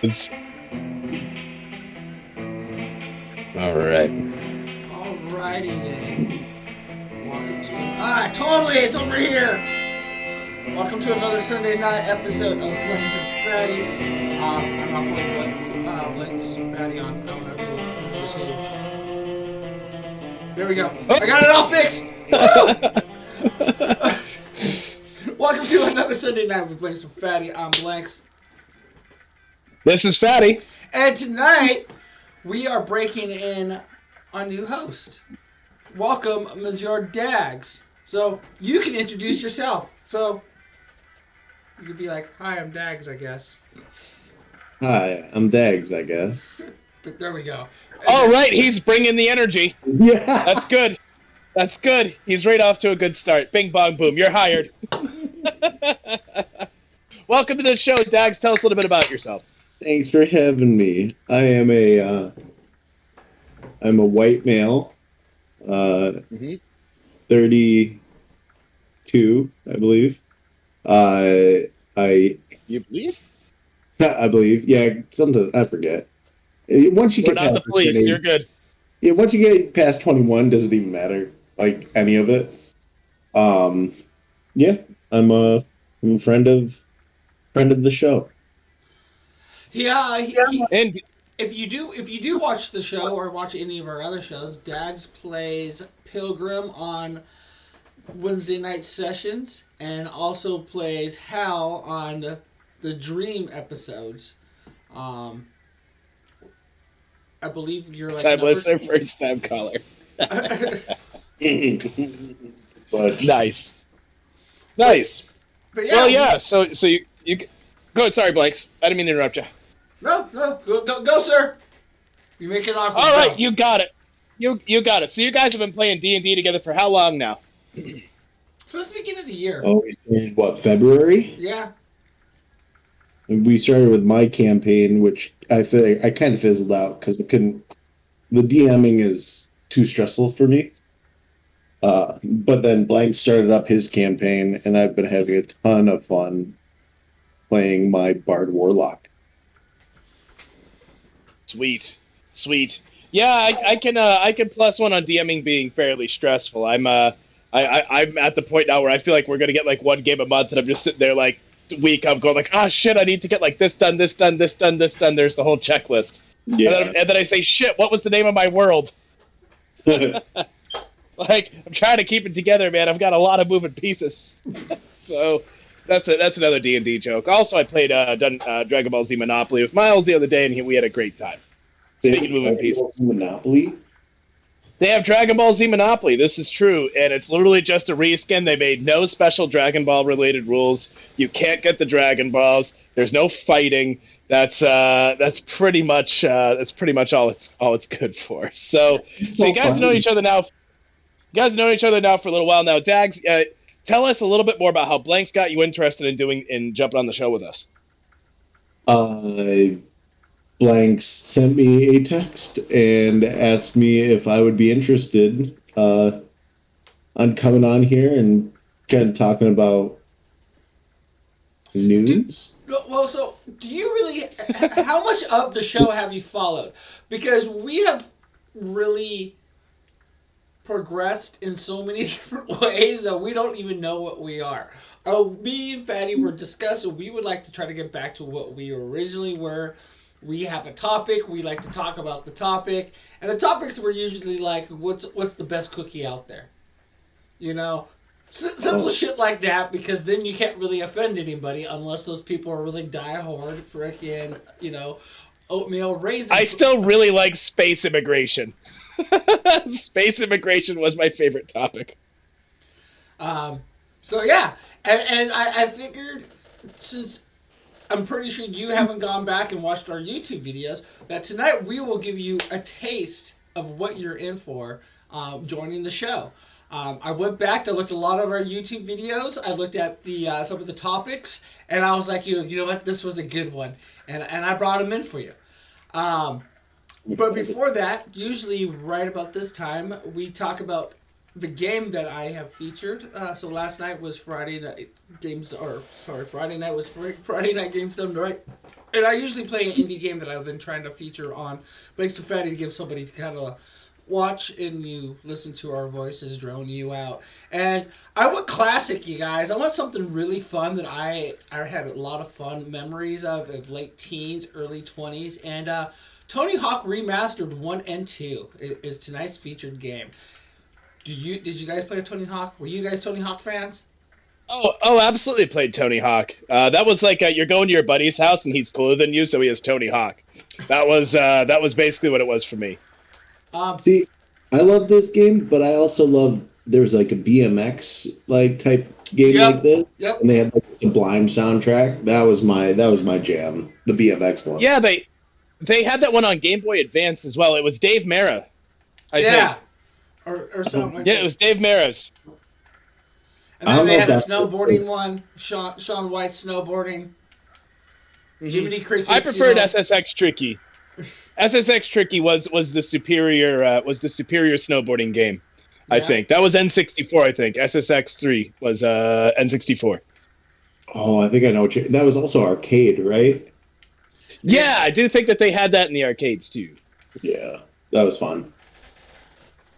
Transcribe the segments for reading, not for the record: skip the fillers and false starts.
It's all right. Alrighty then. Welcome to totally, it's over here. Welcome to another Sunday night episode of Blanks and Fatty. I'm not putting Blanks Fatty on. No, whatever you just say. There we go. I got it all fixed. Woo! Welcome to another Sunday night with Blanks and Fatty. I'm Blanks, This is Fatty. and tonight we are breaking in a new host. Welcome, Monsieur Dags. So you can introduce yourself. So you could be like, "Hi, I'm Dags," I guess. Hi, I'm Dags, I guess. There we go. All right, he's bringing the energy. Yeah. That's good. That's good. He's right off to a good start. Bing bong boom. You're hired. Welcome to the show, Dags. Tell us a little bit about yourself. Thanks for having me. I'm a white male, Mm-hmm. 32, I believe. I You believe? I believe. Yeah, sometimes I forget. Once you We're get not past the police. age, You're good. yeah, once you get past 21, doesn't even matter, like any of it. Um, yeah, I'm a friend of the show. Yeah, And if you do watch the show or watch any of our other shows, Dags plays Pilgrim on Wednesday night sessions, and also plays Hal on the Dream episodes. Um, I believe you're like time number. listener, first time caller. but But Nice. Nice. yeah, Well, yeah. So you go ahead. Sorry, Blanks. I didn't mean to interrupt you. no, go, sir. You make it awkward. All right, Go. you got it. You got it. So you guys have been playing D&D together for how long now? Since the beginning of the year. we started what, February? Yeah. We started with my campaign, which I feel like I kind of fizzled out because I couldn't. The DMing is too stressful for me. But then Blank started up his campaign, and I've been having a ton of fun playing my Bard Warlock. Sweet, sweet. Yeah, I can plus one on DMing being fairly stressful. I'm at the point now where I feel like we're gonna get like one game a month, and I'm just sitting there like week. I'm going like, ah, shit, I need to get like this done, this done, this done, this done. There's the whole checklist, Yeah. and then I say, shit, what was the name of my world? Like, I'm trying to keep it together, man. I've got a lot of moving pieces. So that's another D&D joke. Also, I played Dragon Ball Z Monopoly with Miles the other day, and we had a great time. Speaking of moving pieces, Monopoly. they have Dragon Ball Z Monopoly. This is true, and it's literally just a reskin. They made no special Dragon Ball related rules. You can't get the Dragon Balls. There's no fighting. That's pretty much all it's good for. So you guys know each other now. You guys have known each other now for a little while now. Dags, tell us a little bit more about how Blanks got you interested in jumping on the show with us. Uh, Blanks sent me a text and asked me if I would be interested on coming on here and kind of talking about news. Well, so do you really? How much of the show have you followed? Because we have really progressed in so many different ways that we don't even know what we are. Me and Fatty were discussing we would like to try to get back to what we originally were. We have a topic. We like to talk about the topic, and the topics were usually like, what's the best cookie out there? You know, simple shit like that. Because then you can't really offend anybody unless those people are really diehard freaking oatmeal raisin. I still really like space immigration. Space immigration was my favorite topic. So yeah, and I figured since I'm pretty sure you haven't gone back and watched our YouTube videos, that tonight we will give you a taste of what you're in for joining the show. I went back, I looked at a lot of our YouTube videos, I looked at the some of the topics, and I was like, you know what, this was a good one, and I brought them in for you. But before that, usually right about this time, we talk about the game that I have featured. So last night was Friday night games, or sorry, Friday night was Friday night games done right. And I usually play an indie game that I've been trying to feature on Banks of Fattie to give somebody to kind of watch and you listen to our voices drone you out. And I want classic, you guys. I want something really fun that I had a lot of fun memories of late teens, early 20s. And Tony Hawk Remastered 1 and 2 is tonight's featured game. Did you guys play Tony Hawk? Were you guys Tony Hawk fans? Oh, absolutely played Tony Hawk. That was like you're going to your buddy's house and he's cooler than you, so he has Tony Hawk. That was basically what it was for me. See, I love this game, but I also love there's like a BMX like type game like this, and they had like a Sublime soundtrack. That was my jam, the BMX one. Yeah, they had that one on Game Boy Advance as well. It was Dave Mara, I think. Or something like that. Yeah, it was Dave Mara's. And then they had a snowboarding one, Sean White snowboarding. Mm-hmm. Jiminy Cricket. I preferred SSX Tricky. SSX Tricky was the superior snowboarding game. I think that was N64. I think SSX 3 was N64. Oh, I think I know that was also arcade, right? Yeah, I do think that they had that in the arcades too. Yeah, that was fun.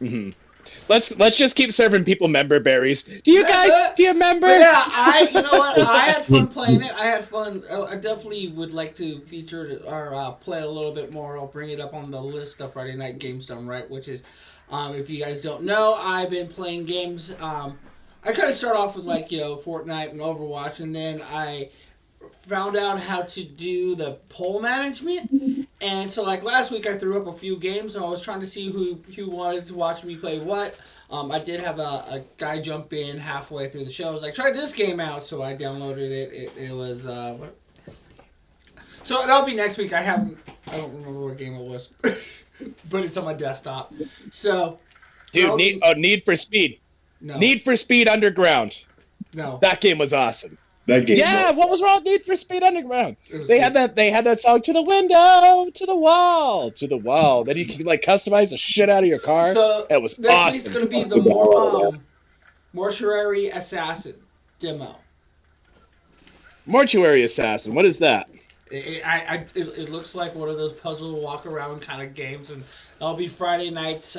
Mm-hmm. Let's just keep serving people member berries. Do you remember? Yeah, you know what? I had fun playing it. I had fun. I definitely would like to feature it or play a little bit more. I'll bring it up on the list of Friday Night Games Done Right, which is, if you guys don't know, I've been playing games. I kind of start off with Fortnite and Overwatch, and then I found out how to do the poll management. And so last week I threw up a few games and I was trying to see who wanted to watch me play what. I did have a guy jump in halfway through the show. I was like, try this game out. So I downloaded it. It was so that'll be next week. I don't remember what game it was. But it's on my desktop. So dude, Need for Speed. No. Need for Speed Underground. No. That game was awesome. That game. Yeah, what was wrong with Need for Speed Underground? They had that song, to the window, to the wall. Then you could customize the shit out of your car. So it was next awesome. week's gonna be the Mortuary Assassin demo. Mortuary Assassin. What is that? It looks like one of those puzzle walk around kind of games, and that'll be Friday night's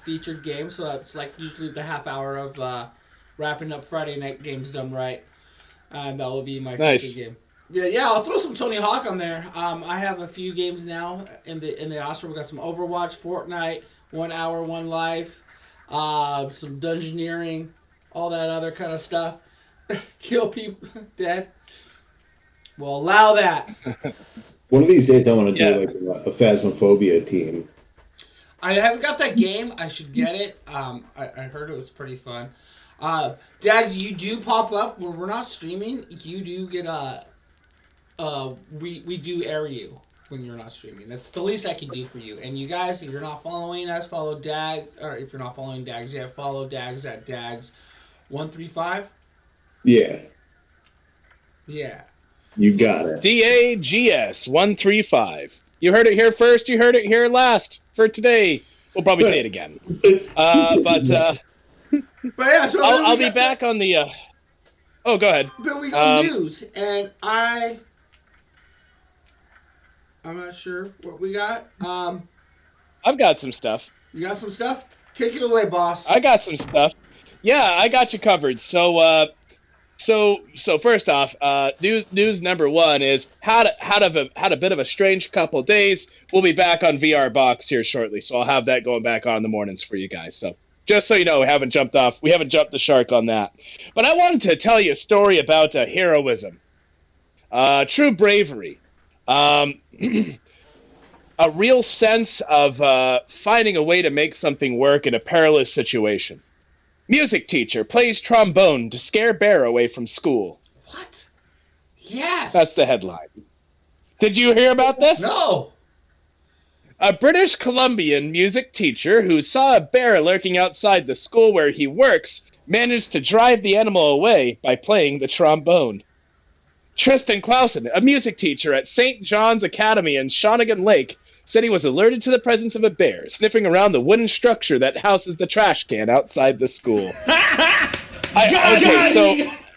featured game. So that's usually the half hour of wrapping up Friday night games done right. And that will be my featured game. Yeah, I'll throw some Tony Hawk on there. I have a few games now in the roster. We got some Overwatch, Fortnite, 1 Hour, 1 Life, some Dungeoneering, all that other kind of stuff. Kill people dead. We'll allow that. One of these days, I want to do a Phasmophobia team. I haven't got that game. I should get it. I heard it was pretty fun. Dags, you do pop up when we're not streaming. You do get we do air you when you're not streaming. That's the least I can do for you. And you guys, if you're not following us, follow Dags. Or if you're not following Dags, follow Dags at Dags135. Yeah. Yeah. You got it. DAGS135. You heard it here first. You heard it here last. For today, we'll probably say it again. But yeah, so I'll be back on the. Oh, go ahead. But we got news, and I'm not sure what we got. I've got some stuff. You got some stuff? Take it away, boss. I got some stuff. Yeah, I got you covered. So first off, news number one is had a bit of a strange couple days. We'll be back on VR Box here shortly, so I'll have that going back on in the mornings for you guys. So. Just so you know, we haven't jumped the shark on that. But I wanted to tell you a story about heroism, true bravery, a real sense of finding a way to make something work in a perilous situation. Music teacher plays trombone to scare bear away from school. What? Yes! That's the headline. Did you hear about this? No! A British Columbian music teacher who saw a bear lurking outside the school where he works managed to drive the animal away by playing the trombone. Tristan Clausen, a music teacher at St. John's Academy in Shawnigan Lake, said he was alerted to the presence of a bear sniffing around the wooden structure that houses the trash can outside the school.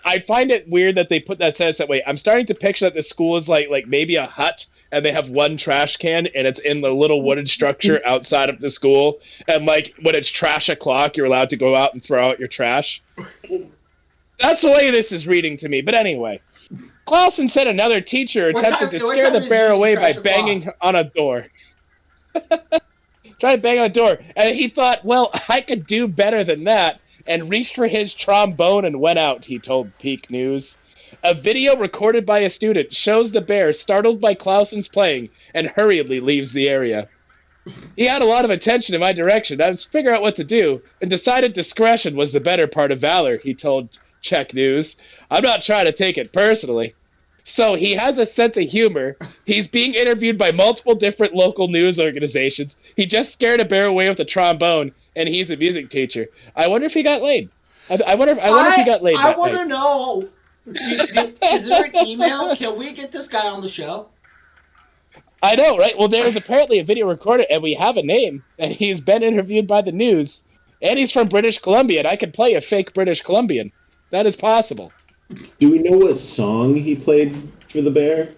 I find it weird that they put that sentence that way. I'm starting to picture that the school is like maybe a hut, and they have one trash can, and it's in the little wooden structure outside of the school. And like when it's trash o'clock, you're allowed to go out and throw out your trash. That's the way this is reading to me. But anyway, Clausen said another teacher attempted to scare the bear away by banging on a door. Tried to bang on a door, and he thought, well, I could do better than that, and reached for his trombone and went out, he told Peak News. A video recorded by a student shows the bear startled by Clausen's playing and hurriedly leaves the area. He had a lot of attention in my direction. I was figuring out what to do, and decided discretion was the better part of valor, he told Czech News. I'm not trying to take it personally. So he has a sense of humor. He's being interviewed by multiple different local news organizations. He just scared a bear away with a trombone, and he's a music teacher. I wonder if he got laid. I wonder if he got laid. I want to know. Is there an email? Can we get this guy on the show? I know, right? Well, there's apparently a video recorded, and we have a name, and he's been interviewed by the news, and he's from British Columbia, and I could play a fake British Columbian. That is possible. Do we know what song he played for the bear?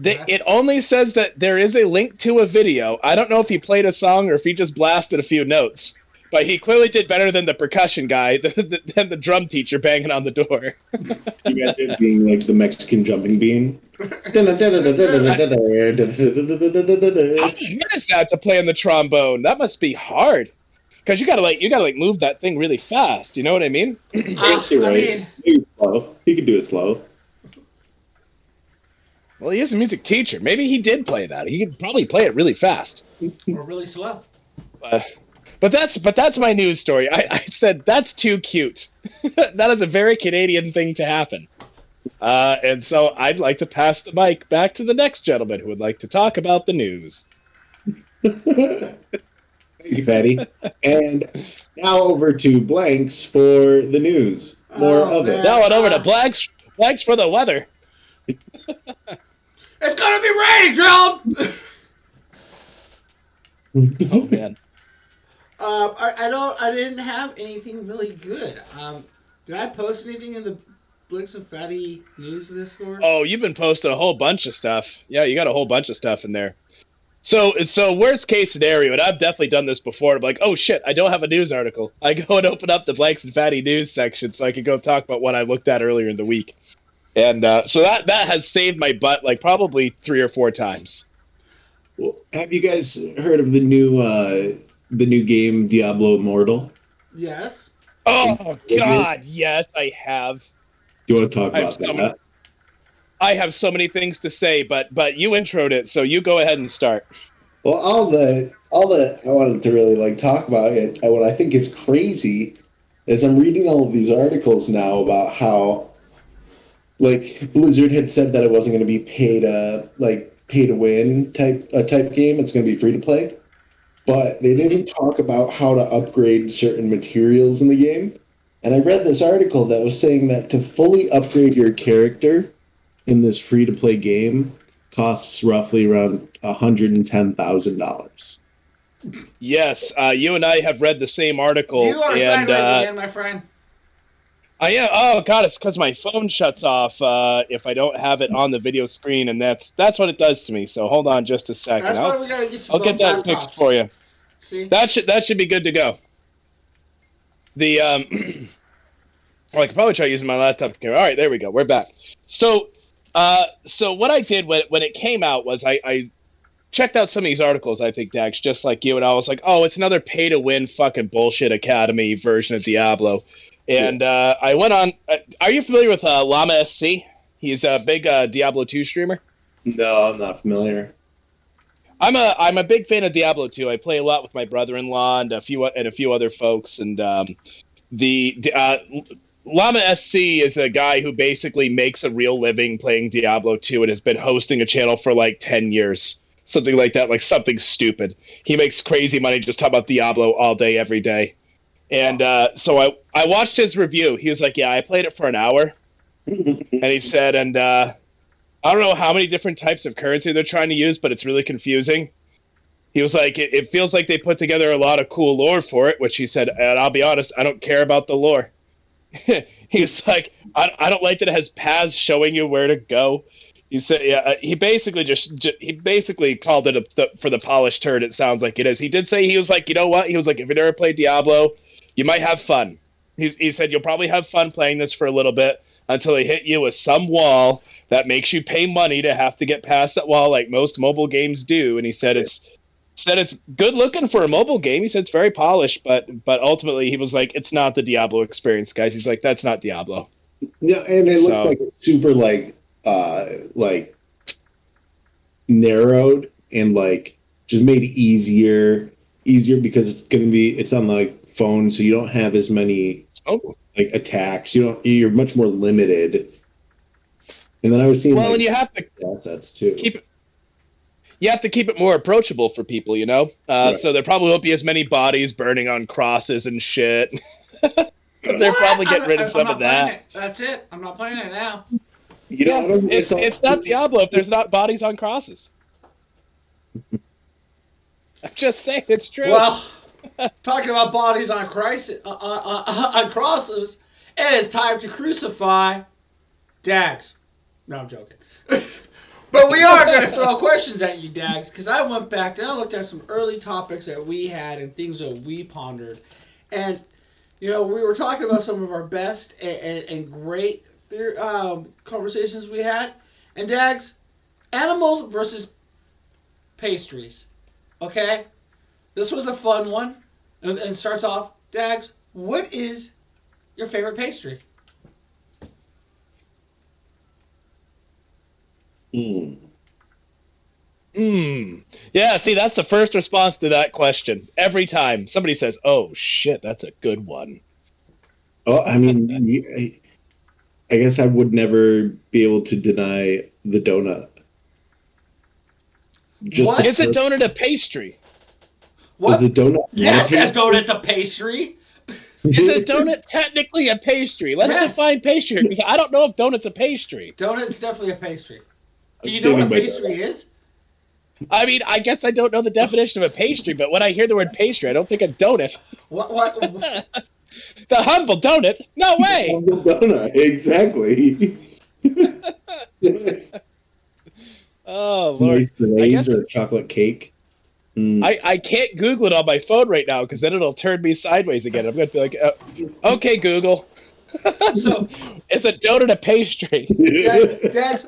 It only says that there is a link to a video. I don't know if he played a song or if he just blasted a few notes. But he clearly did better than the percussion guy, than the drum teacher banging on the door. You got it being like the Mexican jumping bean. How hard is that to play on the trombone? That must be hard. Because you gotta move that thing really fast. You know what I mean? You're right. He could do it slow. Well, he is a music teacher. Maybe he did play that. He could probably play it really fast or really slow. But that's my news story. I said that's too cute. That is a very Canadian thing to happen. And so I'd like to pass the mic back to the next gentleman who would like to talk about the news. Thank you, Fattie. And now over to Blanks for the news. More of it. Now on over to Blanks for the weather. It's gonna be raining, John. Oh man. I didn't have anything really good. Did I post anything in the Blinks and Fattie news Discord? Oh, you've been posting a whole bunch of stuff. Yeah, you got a whole bunch of stuff in there. So worst case scenario, and I've definitely done this before. I'm like, oh shit, I don't have a news article. I go and open up the Blanks and Fattie news section so I can go talk about what I looked at earlier in the week. And so that has saved my butt like probably 3 or 4 times. Well, have you guys heard of the new game Diablo Immortal? Yes. Oh God, yes, I have. Do you want to talk about that? I have so many things to say, but you introed it, so you go ahead and start. Well, all that I wanted to really talk about it. What I think is crazy is I'm reading all of these articles now about how Blizzard had said that it wasn't going to be pay to win type game. It's going to be free to play, but they didn't talk about how to upgrade certain materials in the game. And I read this article that was saying that to fully upgrade your character in this free-to-play game costs roughly around $110,000. Yes, you and I have read the same article. You are sideways again, my friend. I am. Oh God, it's because my phone shuts off if I don't have it on the video screen, and that's what it does to me. So hold on just a second. That's why we gotta get I'll get that fixed for you. See? That should be good to go. The well, I could probably try using my laptop camera. All right, there we go. We're back. So what I did when it came out was I checked out some of these articles, I think, Dags, just like you, and I was like, oh, it's another pay-to-win fucking bullshit Academy version of Diablo. And I went on... are you familiar with Llama SC? He's a big Diablo 2 streamer. No, I'm not familiar. I'm a big fan of Diablo 2. I play a lot with my brother-in-law and a few other folks. And Llama SC is a guy who basically makes a real living playing Diablo 2 and has been hosting a channel for like 10 years. Something like that, like something stupid. He makes crazy money just talking about Diablo all day, every day. And so I watched his review. He was like, yeah, I played it for an hour. And he said, I don't know how many different types of currency they're trying to use, but it's really confusing. He was like, it feels like they put together a lot of cool lore for it, which he said, and I'll be honest, I don't care about the lore. he was like, I don't like that it has paths showing you where to go. He said, yeah, he basically he basically called it for the polished turd. It sounds like it is. He did say, he was like, you know what? He was like, if you never played Diablo, you might have fun. He said you'll probably have fun playing this for a little bit until they hit you with some wall that makes you pay money to have to get past that wall, like most mobile games do. And he said it's good looking for a mobile game. He said it's very polished, but ultimately he was like, it's not the Diablo experience, guys. He's like, that's not Diablo. Yeah, and it looks like it's super like narrowed and like just made easier because it's on the phone, so you don't have as many like attacks. You're much more limited. And then I was seeing and you have to assets too. You have to keep it more approachable for people, you know? Right. So there probably won't be as many bodies burning on crosses and shit. They're probably getting rid of some of that. That's it. I'm not playing it now. It's not Diablo if there's not bodies on crosses. I'm just saying, it's true. Well, talking about bodies on on crosses, it is time to crucify Dags. No, I'm joking. But we are going to throw questions at you, Dags, because I went back and I looked at some early topics that we had and things that we pondered. And, we were talking about some of our best and great conversations we had. And, Dags, animals versus pastries. Okay? This was a fun one. And it starts off, Dags, what is your favorite pastry? Yeah, see, that's the first response to that question. Every time somebody says, oh, shit, that's a good one. Oh, I mean, I guess I would never be able to deny the donut. What? Is a donut a pastry? What? Is a donut? Yes, a donut's a pastry. Is a donut technically a pastry? Let's define pastry, because I don't know if donut's a pastry. Donut's definitely a pastry. Do you know what a pastry is? I mean, I guess I don't know the definition of a pastry, but when I hear the word pastry, I don't think a donut. What? The humble donut? No way! Humble donut, exactly. Oh, Lord. Nice or chocolate cake. I can't Google it on my phone right now, because then it'll turn me sideways again. I'm going to be like, okay, Google. So, is a donut a pastry? Dax,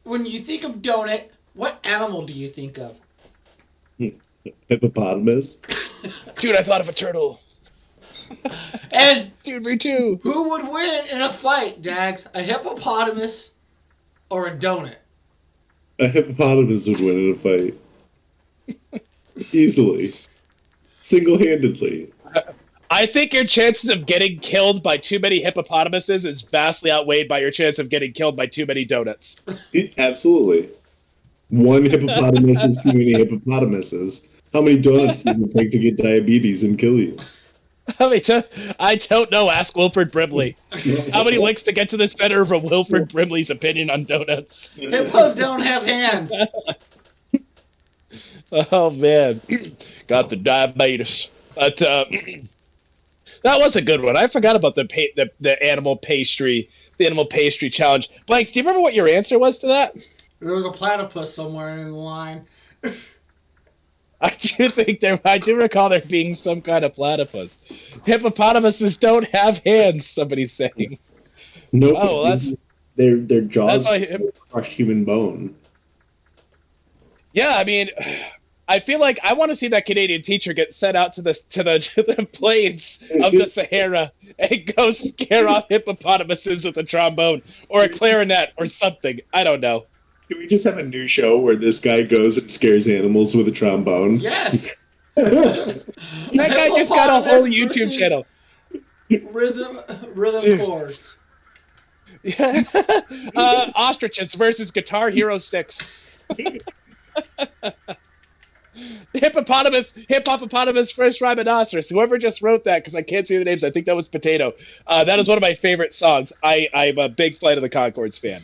when you think of donut, what animal do you think of? Hippopotamus. Dude, I thought of a turtle. And dude, me too. Who would win in a fight, Dax? A hippopotamus or a donut? A hippopotamus would win in a fight. Easily. Single-handedly. I think your chances of getting killed by too many hippopotamuses is vastly outweighed by your chance of getting killed by too many donuts. Absolutely. One hippopotamus is too many hippopotamuses. How many donuts does it take to get diabetes and kill you? I don't know. Ask Wilford Brimley. How many links to get to the center of Wilford Brimley's opinion on donuts? Hippos don't have hands. Oh, man. Got the diabetes. But that was a good one. I forgot about the animal pastry, the animal pastry challenge. Blanks, do you remember what your answer was to that? There was a platypus somewhere in the line. I do recall there being some kind of platypus. Hippopotamuses don't have hands, somebody's saying. Nope. Oh, well, that's their jaws crush human bone. Yeah, I mean, I feel like I want to see that Canadian teacher get sent out to the plains of the Sahara and go scare off hippopotamuses with a trombone or a clarinet or something. I don't know. Can we just have a new show where this guy goes and scares animals with a trombone? Yes. That guy just got a whole YouTube channel. Rhythm chords. Yeah. Ostriches versus Guitar Hero 6. Hippopotamus first rhinoceros. Whoever just wrote that, because I can't see the names, I think that was Potato. That is one of my favorite songs. I'm a big Flight of the Conchords fan.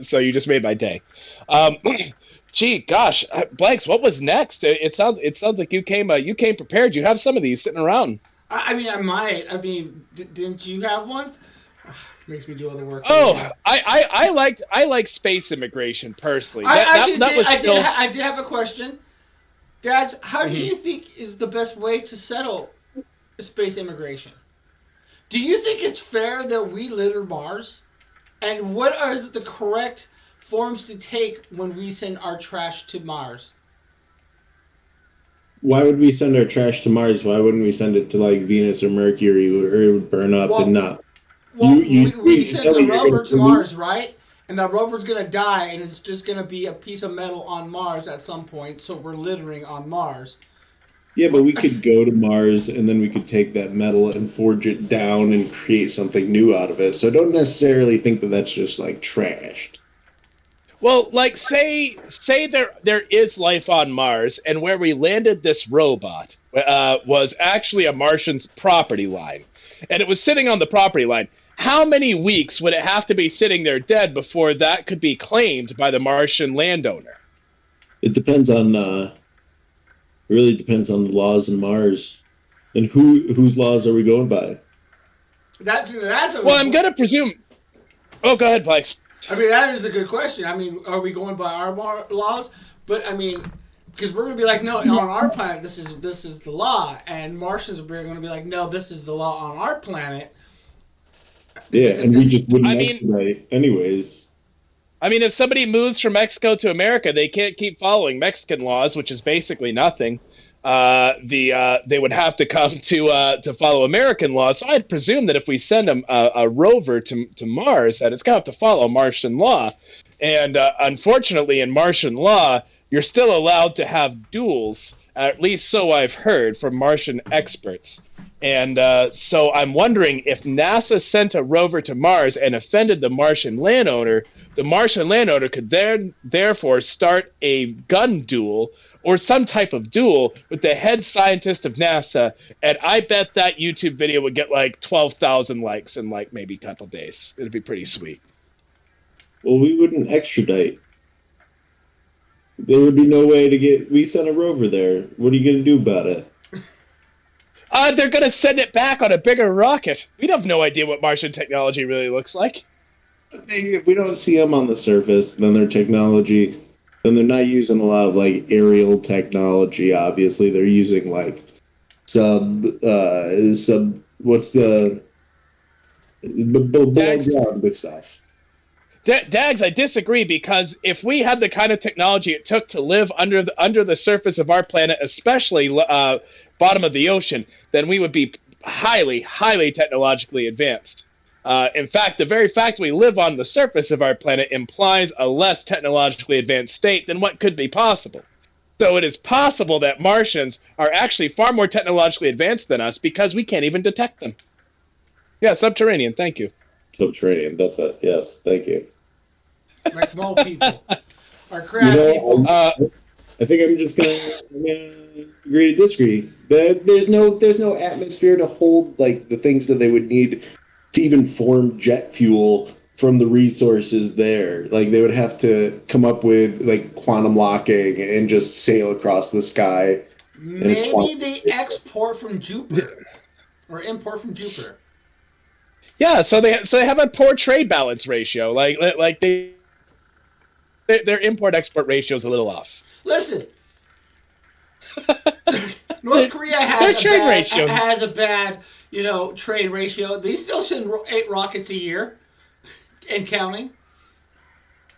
So you just made my day. Gee, Blanks, what was next? It sounds like you came prepared. You have some of these sitting around. I mean, I might. I mean, didn't you have one? Makes me do other work for you Oh, now. I like space immigration personally. I actually That did. was still. I did have a question, Dads. How do Mhm. you think is the best way to settle space immigration? Do you think it's fair that we litter Mars? And what are the correct forms to take when we send our trash to Mars? Why would we send our trash to Mars? Why wouldn't we send it to like Venus or Mercury where it would burn up and Well, not? You we wait, is sent that the what you're going to rover to pollute? Mars, right? And that rover's gonna die, and it's just gonna be a piece of metal on Mars at some point. So we're littering on Mars. Yeah, but What? we could go to Mars and then we could take that metal and forge it down and create something new out of it. So I don't necessarily think that that's just like trashed. Well, like say there is life on Mars, and where we landed this robot was actually a Martian's property line, and it was sitting on the property line. How many weeks would it have to be sitting there dead before that could be claimed by the Martian landowner? It depends on it really depends on the laws in Mars and whose laws are we going by? That's a Well, good I'm point. gonna presume. Oh, go ahead, Plex. I mean, that is a good question. I mean, are we going by our laws? But I mean, because we're gonna be like, no, on our planet, this is the law, and Martians are gonna be like, no, this is the law on our planet. Yeah, and we just I wouldn't mean, expedite anyways. if somebody moves from Mexico to America, they can't keep following Mexican laws, which is basically nothing. They would have to come to follow American laws. So I'd presume that if we send a rover to Mars, that it's gonna have to follow Martian law. And unfortunately, in Martian law, you're still allowed to have duels. At least so I've heard from Martian experts. And so I'm wondering if NASA sent a rover to Mars and offended the Martian landowner could therefore start a gun duel or some type of duel with the head scientist of NASA. And I bet that YouTube video would get like 12,000 likes in like maybe a couple days. It'd be pretty sweet. Well, we wouldn't extradite. There would be no way to get. We sent a rover there. What are you going to do about it? They're going to send it back on a bigger rocket. We have no idea what Martian technology really looks like. If we don't see them on the surface, then their technology, then they're not using a lot of like aerial technology. Obviously, they're using like sub. What's the below Dags, ground stuff? Dags, I disagree because if we had the kind of technology it took to live under the surface of our planet, especially bottom of the ocean, then we would be highly technologically advanced. In fact, the very fact we live on the surface of our planet implies a less technologically advanced state than what could be possible. So it is possible that Martians are actually far more technologically advanced than us because we can't even detect them. Yeah, subterranean. Thank you. Subterranean. That's it. Yes, thank you. Like mole people or You crab know, people. I think I'm just gonna agree to disagree. There's no atmosphere to hold like the things that they would need to even form jet fuel from the resources there. Like they would have to come up with like quantum locking and just sail across the sky in a Maybe quantum. they export from Jupiter or import from Jupiter. Yeah, so they have a poor trade balance ratio. Like their import export ratio is a little off. Listen, North Korea Their trade ratio. has a bad trade ratio. They still send 8 rockets a year and counting.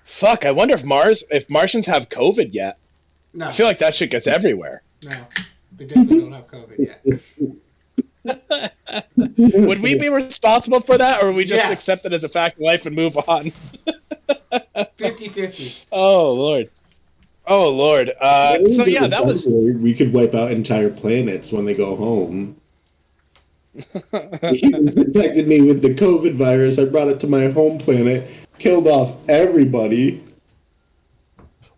Fuck, I wonder if Martians have COVID yet. No, I feel like that shit gets everywhere. no, they definitely don't have COVID yet. Would we be responsible for that, or would we just Yes. accept it as a fact of life and move on? 50-50. Oh Lord. Oh Lord. So yeah, that was. We could wipe out entire planets when they go home. Humans infected me with the COVID virus. I brought it to my home planet, killed off everybody.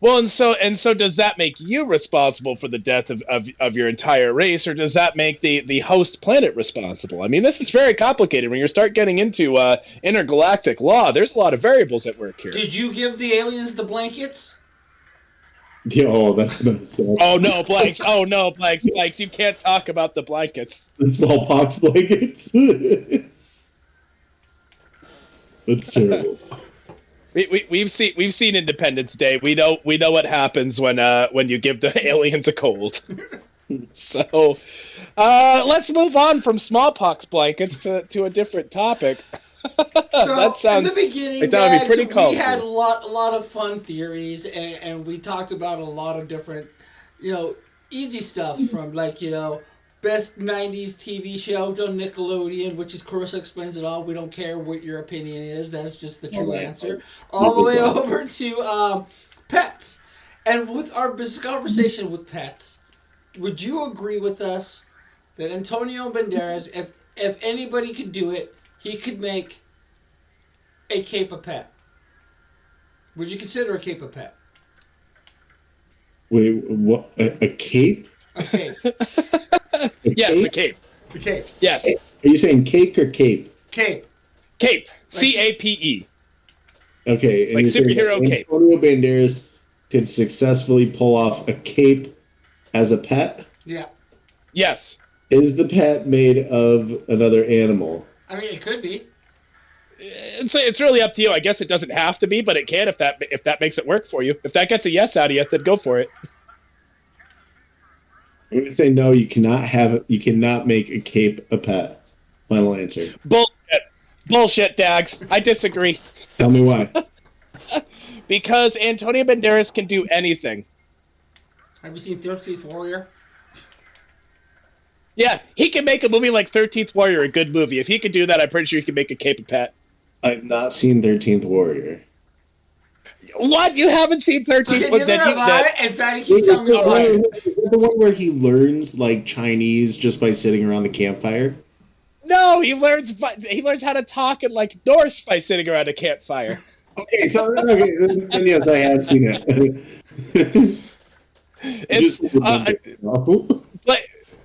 Well, and so does that make you responsible for the death of your entire race, or does that make the host planet responsible? I mean, this is very complicated when you start getting into intergalactic law. There's a lot of variables at work here. Did you give the aliens the blankets? Oh, that's messed up. Oh no, blanks. Oh no, blanks. Blanks. You can't talk about the blankets. The smallpox blankets. That's terrible. We've seen Independence Day. We know what happens when you give the aliens a cold. So, let's move on from smallpox blankets to a different topic. So That sounds in the beginning, like that would be Dags, pretty we colorful. had a lot of fun theories, and we talked about a lot of different, easy stuff from best '90s TV show on Nickelodeon, which is Carissa Explains It All. We don't care what your opinion is; that's just the true answer. All the way over to pets, and with our business conversation with pets, would you agree with us that Antonio Banderas, if anybody could do it, he could make a cape a pet? Would you consider a cape a pet? Wait, what? A cape? A cape. Yes, a cape. The cape. Yes, Are you saying cake or cape? Cape. cape. Like- CAPE. Okay, and Like you're saying superhero that cape. Antonio Banderas could successfully pull off a cape as a pet. Yeah. Yes. Is the pet made of another animal? I mean, it could be. It's really up to you. I guess it doesn't have to be, but it can if that makes it work for you. If that gets a yes out of you, then go for it. I'm going to say no. You cannot make a cape a pet. Final answer. Bullshit, Dags. I disagree. Tell me why. Because Antonio Banderas can do anything. Have you seen 13th Warrior? Yeah, he can make a movie like 13th Warrior a good movie. If he could do that, I'm pretty sure he could make a cape a pet. I've not seen 13th Warrior. What? You haven't seen 13th So Warrior? neither have I, and Fattie keeps telling me to watch it. Is that the one where he learns like Chinese just by sitting around the campfire? No, he learns how to talk in like Norse by sitting around a campfire. Okay, then yes, I have seen it. It's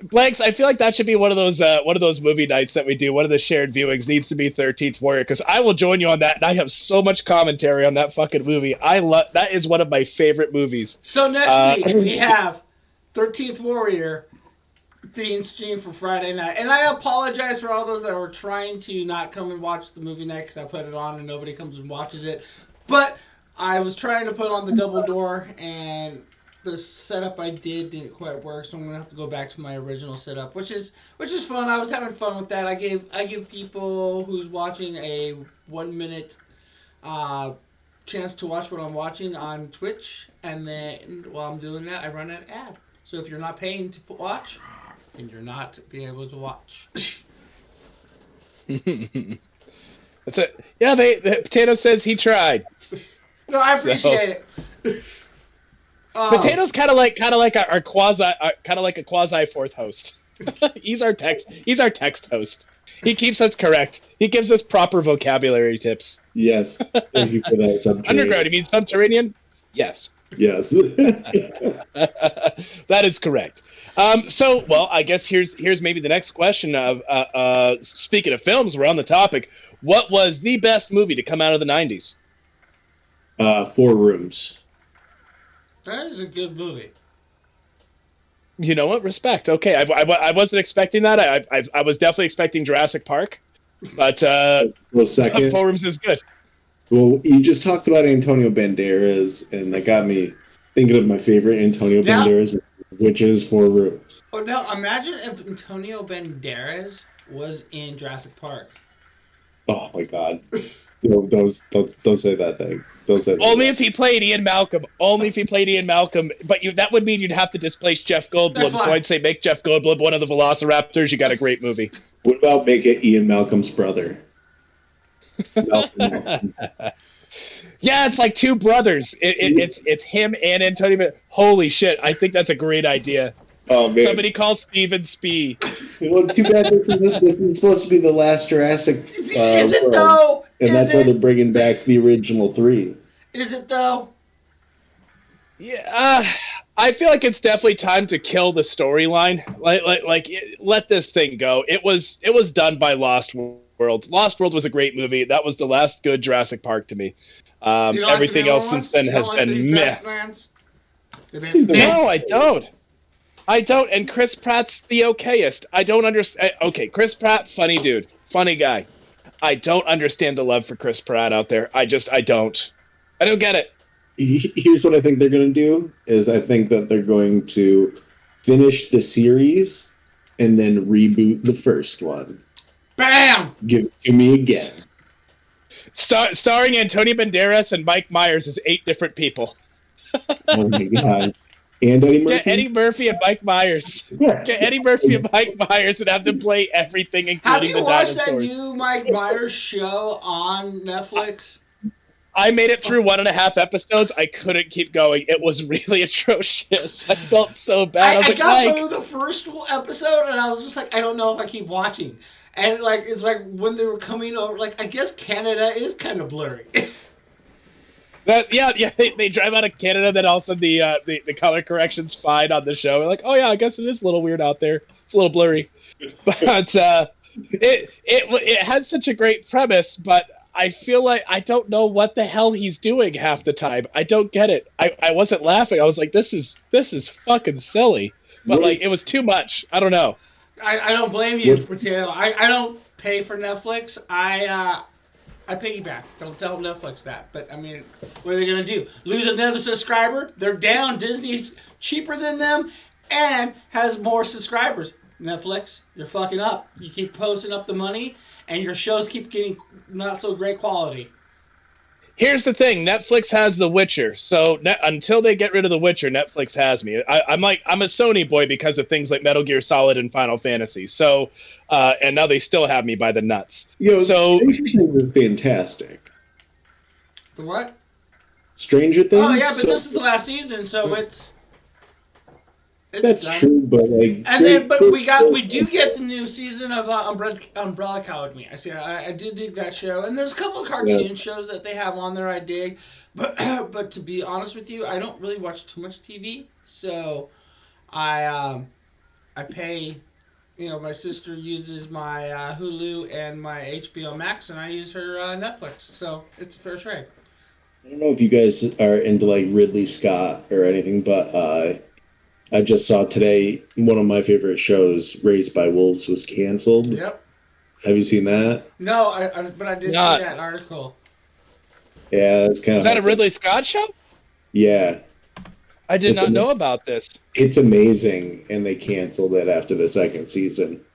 Blanks. I feel like that should be one of those movie nights that we do. One of the shared viewings needs to be 13th Warrior, because I will join you on that, and I have so much commentary on that fucking movie. I love that. Is one of my favorite movies. So next week we have 13th Warrior being streamed for Friday night. And I apologize for all those that were trying to not come and watch the movie night because I put it on and nobody comes and watches it. But I was trying to put on the double door, and the setup I did didn't quite work, so I'm gonna have to go back to my original setup, which is fun. I was having fun with that. I give people who's watching a 1 minute chance to watch what I'm watching on Twitch, and then while I'm doing that, I run an ad. So if you're not paying to watch, then you're not being able to watch. That's it. Yeah, the Potato says he tried. No, I appreciate it. Potato's kind of like our quasi a quasi fourth host. He's our text host. He keeps us correct. He gives us proper vocabulary tips. Yes. Thank you for that. Subterranean. Underground, you mean subterranean? Yes. Yes. That is correct. So, well, I guess here's maybe the next question of speaking of films, we're on the topic. What was the best movie to come out of the 90s? 4 Rooms. That is a good movie. You know what? Respect. Okay, I wasn't expecting that. I was definitely expecting Jurassic Park, but Well, second. 4 Rooms is good. Well, you just talked about Antonio Banderas, and that got me thinking of my favorite Antonio Yeah. Banderas, which is 4 Rooms. Oh, now imagine if Antonio Banderas was in Jurassic Park. Oh my God! Don't say that thing. Don't say that. Only if he played Ian Malcolm. Only if he played Ian Malcolm. But that would mean you'd have to displace Jeff Goldblum. That's So fine. I'd say make Jeff Goldblum one of the Velociraptors. You got a great movie. What about make it Ian Malcolm's brother? Malcolm. Yeah, it's like 2 brothers. It's him and Antonio. Holy shit! I think that's a great idea. Oh man! Somebody call Steven Spee. Well, too bad this is supposed to be the last Jurassic Is it world, though? and Is that's why it? they're bringing back the original 3. Is it though? Yeah, I feel like it's definitely time to kill the storyline. Let this thing go. It was done by Lost World. Lost World was a great movie. That was the last good Jurassic Park to me. You don't like Everything the else newer since ones? then You has don't like been these meh. Jurassic Lands? No, I don't. I don't. And Chris Pratt's the okayest. I don't understand. Okay, Chris Pratt, funny dude, funny guy. I don't understand the love for Chris Pratt out there. I don't. I don't get it. Here's what I think they're going to do is I think that they're going to finish the series and then reboot the first one. Bam! Give it to me again. Starring Antonio Banderas and Mike Myers as 8 different people. Oh my god. And Eddie Murphy? Get Eddie Murphy and Mike Myers. Yeah. Get Eddie Murphy and Mike Myers and have them play everything, including the dinosaurs. Have you watched that new Mike Myers show on Netflix? I made it through 1.5 episodes. I couldn't keep going. It was really atrocious. I felt so bad. I got through the first episode, and I was just like, I don't know if I keep watching. And like, it's like when they were coming over, like, I guess Canada is kind of blurry. Yeah. They drive out of Canada, then also the color correction's fine on the show. We're like, oh yeah, I guess it is a little weird out there. It's a little blurry, but it had such a great premise, but I feel like I don't know what the hell he's doing half the time. I don't get it. I wasn't laughing. I was like, this is fucking silly. But like, it was too much. I don't know. I don't blame you, Potato. I don't pay for Netflix. I piggyback. Don't tell Netflix that. But I mean, what are they gonna do? Lose another subscriber? They're down. Disney's cheaper than them and has more subscribers. Netflix, you're fucking up. You keep posting up the money, and your shows keep getting not so great quality. Here's the thing: Netflix has The Witcher, so until they get rid of The Witcher, Netflix has me. I'm a Sony boy because of things like Metal Gear Solid and Final Fantasy. So, and now they still have me by the nuts. So Stranger Things is fantastic. The what? Stranger Things. Oh yeah, but this is the last season, so it's that's done. true, but like, and then we do get the new season of Umbrella Academy. I did dig that show, and there's a couple of cartoon shows that they have on there I dig, but to be honest with you, I don't really watch too much TV, so I pay. You know, my sister uses my Hulu and my HBO Max, and I use her Netflix, so it's a fair trade. I don't know if you guys are into like Ridley Scott or anything, but I just saw today one of my favorite shows, Raised by Wolves, was canceled. Yep. Have you seen that? No, but I did see that article. Yeah, it's kind of. Is that a Ridley Scott show? Yeah. I did not know about this. It's amazing, and they canceled it after the second season.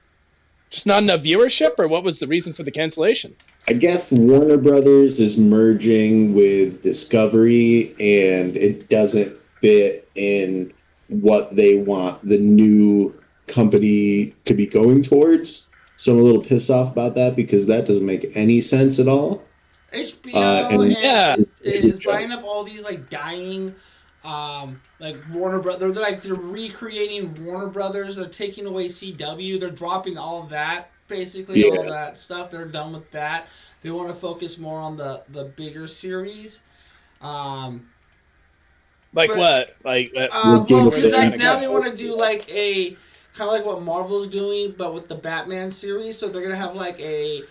Just not enough viewership, or what was the reason for the cancellation? I guess Warner Brothers is merging with Discovery, and it doesn't fit in what they want the new company to be going towards. So I'm a little pissed off about that because that doesn't make any sense at all. HBO is buying up all these like dying like Warner Brothers. They're recreating Warner Brothers. They're taking away CW. They're dropping all of that, basically all that stuff. They're done with that. They want to focus more on the bigger series. Like what? Like because like now they want to do like a kind of like what Marvel's doing, but with the Batman series. So they're gonna have like a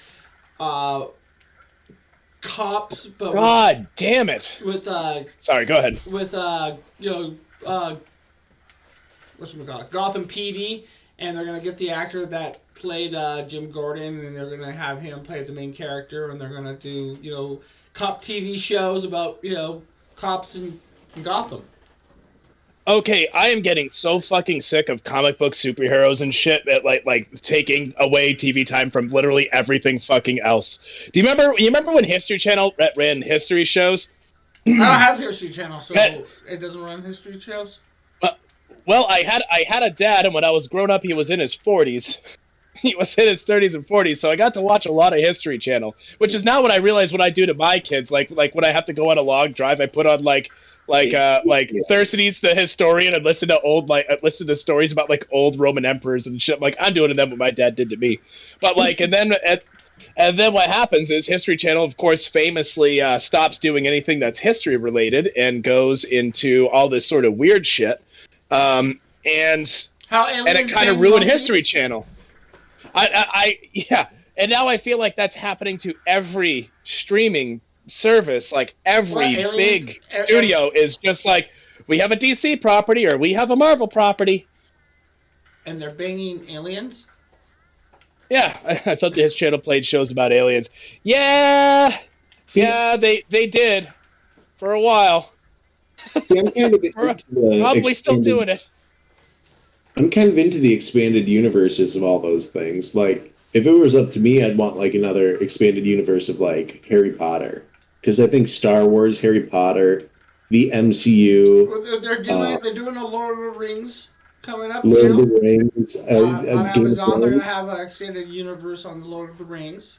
cops, but God damn it! With sorry, go ahead. With whatchamacallit, Gotham PD, and they're gonna get the actor that played Jim Gordon, and they're gonna have him play the main character, and they're gonna do cop TV shows about cops in Gotham. Okay, I am getting so fucking sick of comic book superheroes and shit that like taking away TV time from literally everything fucking else. Do you remember when History Channel ran history shows? I don't have History Channel, so it doesn't run history shows. Well, I had a dad, and when I was growing up, he was in his 40s. He was in his 30s and 40s, so I got to watch a lot of History Channel, which is now what I realize what I do to my kids. Like when I have to go on a long drive, I put on like Thurston Eats the Historian and listen to stories about like old Roman emperors and shit. Like I'm doing to them what my dad did to me. But like and then what happens is History Channel, of course, famously stops doing anything that's history related and goes into all this sort of weird shit. And it kind of ruined History Channel. And now I feel like that's happening to every streaming service. Like every big studio is just like, We have a DC property, or we have a Marvel property. And they're banging aliens? Yeah, I thought his channel played shows about aliens. Yeah, See, they did for a while. see, I'm kind of We're into the probably still expanded. doing it. I'm kind of into the expanded universes of all those things. Like, if it was up to me, I'd want like another expanded universe of like Harry Potter, because I think Star Wars, Harry Potter, the MCU, Well, they're doing a Lord of the Rings coming up Lord of too. the Rings, On Game of Amazon, they're Thrones. gonna have an extended universe on the Lord of the Rings.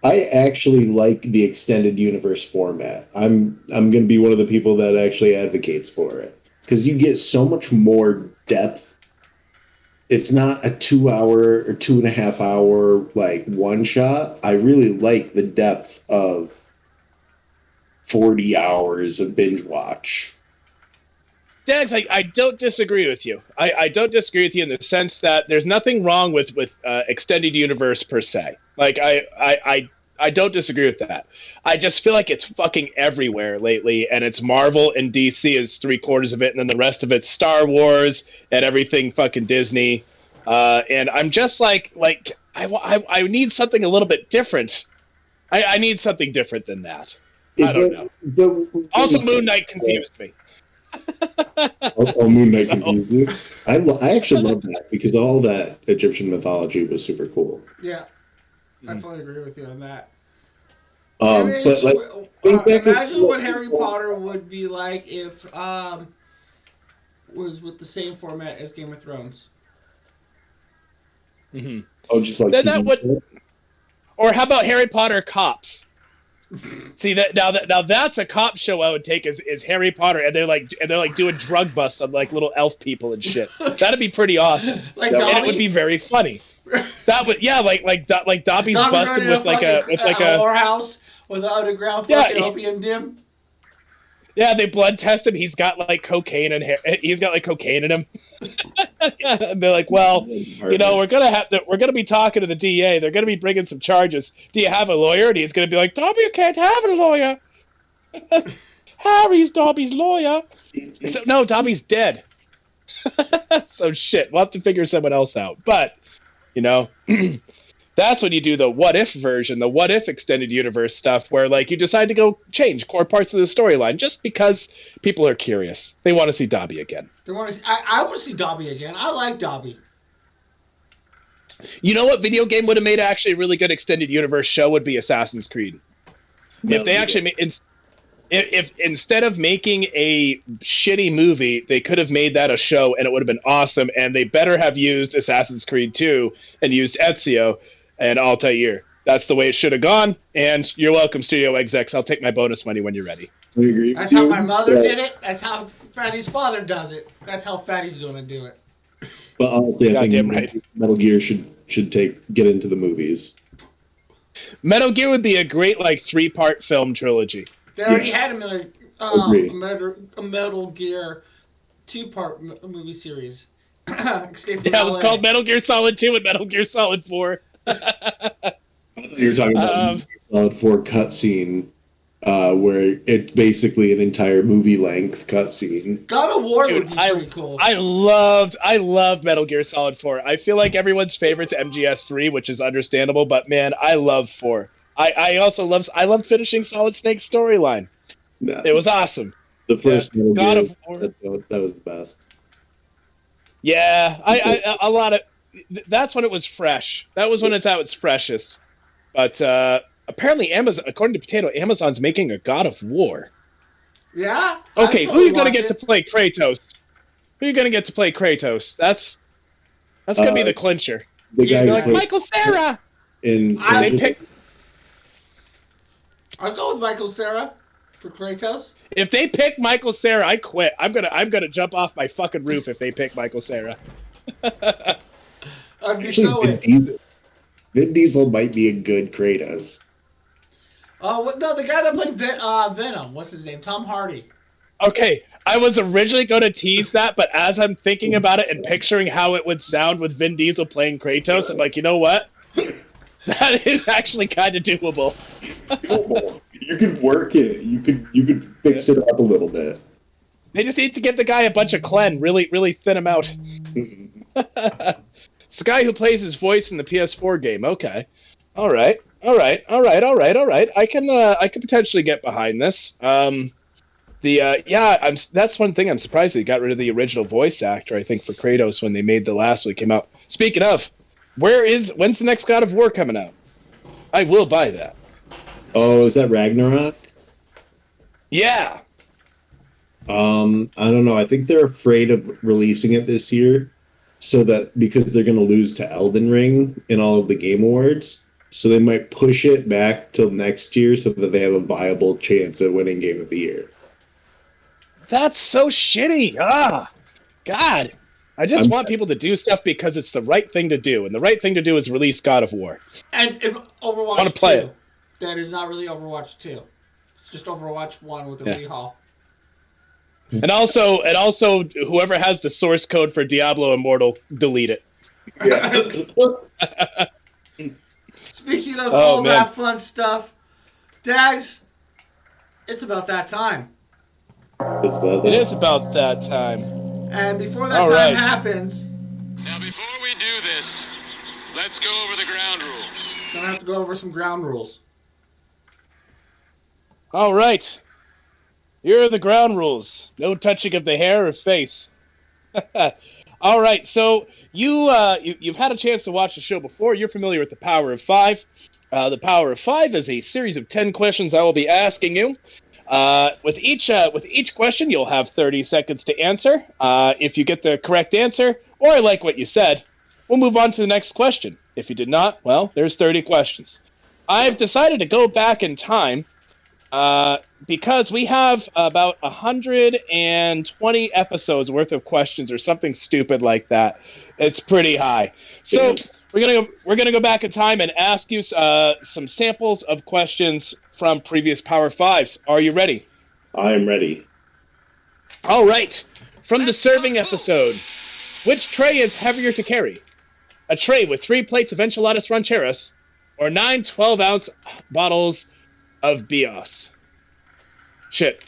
I actually like the extended universe format. I'm going to be one of the people that actually advocates for it because you get so much more depth. It's not a 2 hour or 2.5 hour like one shot. I really like the depth of 40 hours of binge watch. Dags, I don't disagree with you. I don't disagree with you in the sense that there's nothing wrong with extended universe per se. Like I don't disagree with that. I just feel like it's fucking everywhere lately, and it's Marvel and DC is 3/4 of it, and then the rest of it's Star Wars and everything fucking Disney. And I'm just like I need something a little bit different. I need something different than that. I don't know. Also, Moon Knight confused me. Moon Knight So, confused you. I actually love that because all that Egyptian mythology was super cool. Yeah, I fully agree with you on that. But like, think back Imagine to what Harry Potter would be like if was with the same format as Game of Thrones. oh, just like then that TV would, show. or how about Harry Potter Cops? See that now that's a cop show I would take is Harry Potter, and they're like doing drug busts on like little elf people and shit. That'd be pretty awesome. Like And Dobby? it would be very funny. That would like Dobby's Dobby busted running with like a whorehouse with an underground fucking opium den. Yeah, they blood test him. He's got like cocaine and he's got like cocaine in him. And they're like, well, we're gonna be talking to the DA. They're gonna be bringing some charges. Do you have a lawyer? And he's gonna be like, Dobby, you can't have a lawyer. Harry's Dobby's lawyer. So, no, Dobby's dead. So shit, we'll have to figure someone else out. But that's when you do the what if version, the what if extended universe stuff, where like you decide to go change core parts of the storyline just because people are curious. They want to see Dobby again. They want to. I want to see Dobby again. I like Dobby. You know what video game would have made actually a really good extended universe show would be Assassin's Creed. If they actually if instead of making a shitty movie, they could have made that a show and it would have been awesome. And they better have used Assassin's Creed 2 and used Ezio and Altair. That's the way it should have gone. And you're welcome, Studio Execs. I'll take my bonus money when you're ready. I agree. That's how my mother did it. That's how Fattie's father does it. That's how Fattie's going to do it. But honestly, I Goddamn think right. Metal Gear should get into the movies. Metal Gear would be a great like 3-part film trilogy. They already had a Metal Gear 2-part movie series. Escape from Yeah, it was LA. called Metal Gear Solid 2 and Metal Gear Solid 4. You're talking about Solid 4 cutscene, where it's basically an entire movie length cutscene. God of War Dude, would be pretty cool. I loved Metal Gear Solid 4. I feel like everyone's favorite's MGS3, which is understandable, but man, I love 4. I also loved finishing Solid Snake's storyline. Yeah. It was awesome. The first Metal God Gear, of War. that was the best. Yeah, a lot of that's when it was fresh. That was when it's at its freshest. But apparently, Amazon, according to Potato, Amazon's making a God of War. Yeah. Okay, who are you gonna get to play Kratos? Who are you gonna get to play Kratos? That's gonna be the clincher. The guy You're who like played Michael Cera. in They pick. I'll go with Michael Cera for Kratos. If they pick Michael Cera, I quit. I'm gonna jump off my fucking roof if they pick Michael Cera. I'd be actually, so in. Vin Diesel might be a good Kratos. Oh no, the guy that played Venom. What's his name? Tom Hardy. Okay, I was originally going to tease that, but as I'm thinking about it and picturing how it would sound with Vin Diesel playing Kratos, I'm like, you know what? That is actually kind of doable. You could work it. You could fix it up a little bit. They just need to give the guy a bunch of Clen, really, really thin him out. It's the guy who plays his voice in the PS4 game. Okay, all right. I can potentially get behind this. That's one thing I'm surprised they got rid of the original voice actor. I think for Kratos when they made the last one came out. Speaking of, when's the next God of War coming out? I will buy that. Oh, is that Ragnarok? Yeah. I don't know. I think they're afraid of releasing it this year, because they're going to lose to Elden Ring in all of the Game Awards. So they might push it back till next year so that they have a viable chance at winning Game of the Year. That's so shitty. God. I just want people to do stuff because it's the right thing to do, and the right thing to do is release God of War. And Overwatch 2. Want to play it. That is not really Overwatch 2. It's just Overwatch 1 with a rehaul. And also, whoever has the source code for Diablo Immortal, delete it. Yeah. Speaking of all that fun stuff, Dags, it's about that time. It is about that time. And before that time happens... Now, before we do this, let's go over the ground rules. Gonna have to go over some ground rules. All right. Here are the ground rules. No touching of the hair or face. All right, so you've had a chance to watch the show before. You're familiar with the Power of Five. The Power of Five is a series of 10 questions I will be asking you. With each question, you'll have 30 seconds to answer. If you get the correct answer, or I like what you said, we'll move on to the next question. If you did not, well, there's 30 questions. I've decided to go back in time because we have about 120 episodes worth of questions or something stupid like that. It's pretty high. So we're gonna go back in time and ask you some samples of questions from previous Power Fives. Are you ready? I am ready. All right. From the serving episode, which tray is heavier to carry? A tray with 3 plates of enchiladas rancheras, or 9 12-ounce bottles of Bios? Shit.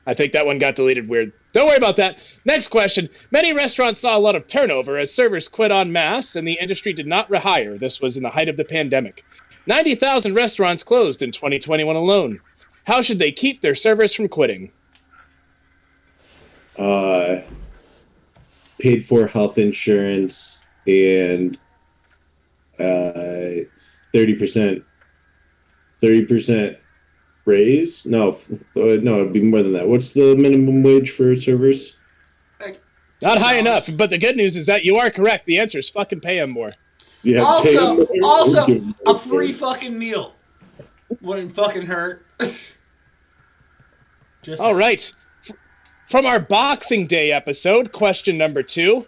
I think that one got deleted weird. Don't worry about that. Next question. Many restaurants saw a lot of turnover as servers quit en masse and the industry did not rehire. This was in the height of the pandemic. 90,000 restaurants closed in 2021 alone. How should they keep their servers from quitting? Paid for health insurance and 30% raise? No, it'd be more than that. What's the minimum wage for servers? Not high enough, but the good news is that you are correct. The answer is fucking pay them more. Yeah, also, a free fucking meal wouldn't fucking hurt. All right. From our Boxing Day episode, question number 2.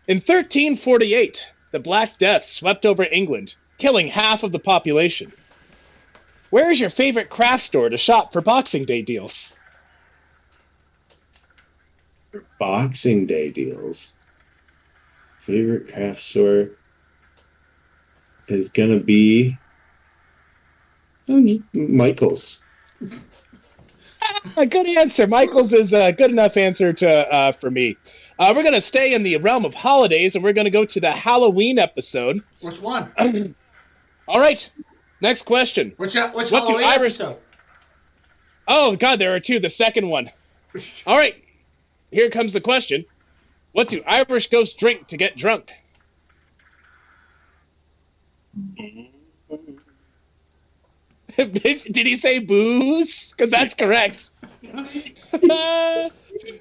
In 1348, the Black Death swept over England, killing half of the population. Where is your favorite craft store to shop for Boxing Day deals? Boxing Day deals. Favorite craft store is gonna be Michael's. A good answer. Michael's is a good enough answer for me. We're going to stay in the realm of holidays, and we're going to go to the Halloween episode. Which one? All right. Next question. Which Halloween episode? Oh, God, there are 2. The second one. All right. Here comes the question. What do Irish ghosts drink to get drunk? Did he say booze? Because that's correct.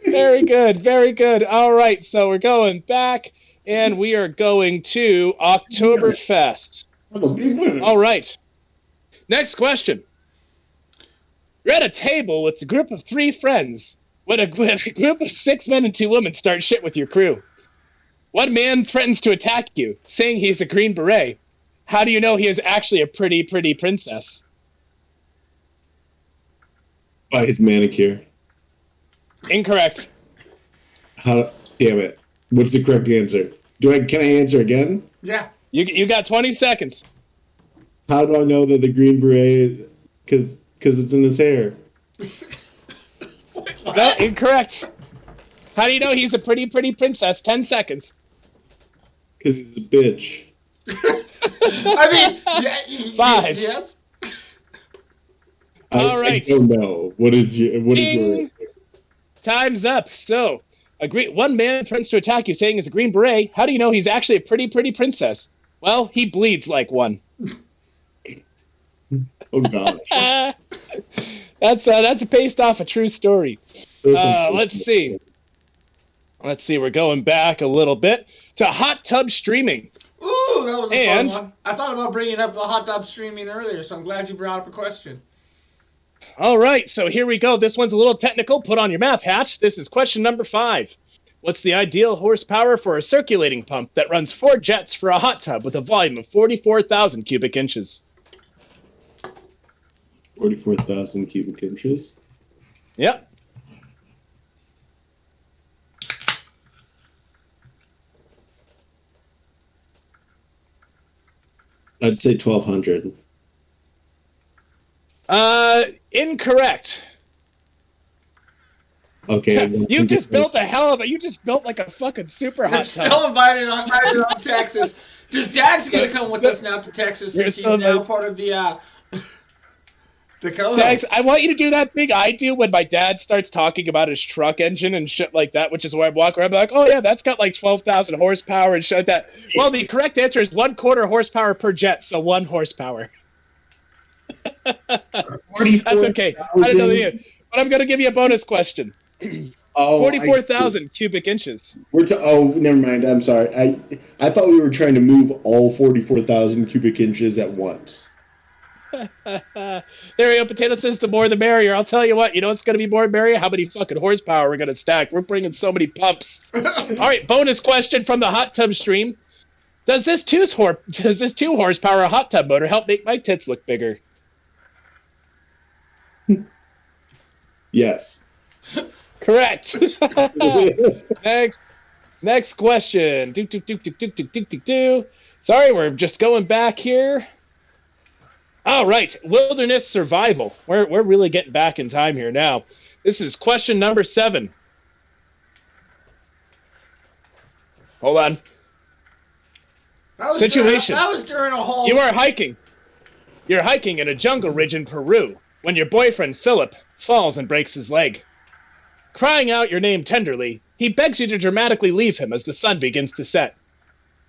Very good, very good. All right, so we're going back, and we are going to Oktoberfest. All right. Next question. You're at a table with a group of 3 friends when a group of 6 men and 2 women start shit with your crew. One man threatens to attack you, saying he's a Green Beret. How do you know he is actually a pretty, pretty princess? By his manicure. Incorrect. How? Damn it! What's the correct answer? Can I answer again? Yeah. You got 20 seconds. How do I know that the Green Beret? Because it's in his hair. Wait, what? No, incorrect. How do you know he's a pretty princess? 10 seconds. Because he's a bitch. I mean, yeah, 5. yes. All right. I don't know. What is your? Ding. Time's up. So, one man threatens to attack you saying he's a green beret. How do you know he's actually a pretty princess? Well, he bleeds like one. Oh gosh. That's based off a true story. Let's see. We're going back a little bit to hot tub streaming. Ooh, that was a fun one. I thought about bringing up the hot tub streaming earlier, so I'm glad you brought up a question. All right, so here we go. This one's a little technical. Put on your math hat. This is question number 5. What's the ideal horsepower for a circulating pump that runs 4 jets for a hot tub with a volume of 44,000 cubic inches? 44,000 cubic inches. Yep. I'd say 1,200. Incorrect. Okay. You just built like a fucking super hot tub. Still invited on Texas. Just Dags gonna come with us now to Texas since he's now part of the co-host. Dags, I want you to do that thing I do when my dad starts talking about his truck engine and shit like that, which is where I walk around and be like, oh yeah, that's got like 12,000 horsepower and shit like that. Well, the correct answer is 1/4 horsepower per jet, so 1 horsepower. That's okay. I don't know the answer. But I'm going to give you a bonus question. 44,000 cubic inches. Never mind. I'm sorry. I thought we were trying to move all 44,000 cubic inches at once. There you go. Potato says the more the merrier. I'll tell you what. You know what's going to be more merrier? How many fucking horsepower we're going to stack. We're bringing so many pumps. All right. Bonus question from the hot tub stream. Does this 2 horsepower hot tub motor help make my tits look bigger? Yes. Correct. Next question. Sorry, we're just going back here. All right, wilderness survival. We're really getting back in time here now. This is question number 7. Hold on. Situation. That was during a whole... You are hiking. You're hiking in a jungle ridge in Peru when your boyfriend, Philip, falls and breaks his leg. Crying out your name tenderly, he begs you to dramatically leave him as the sun begins to set.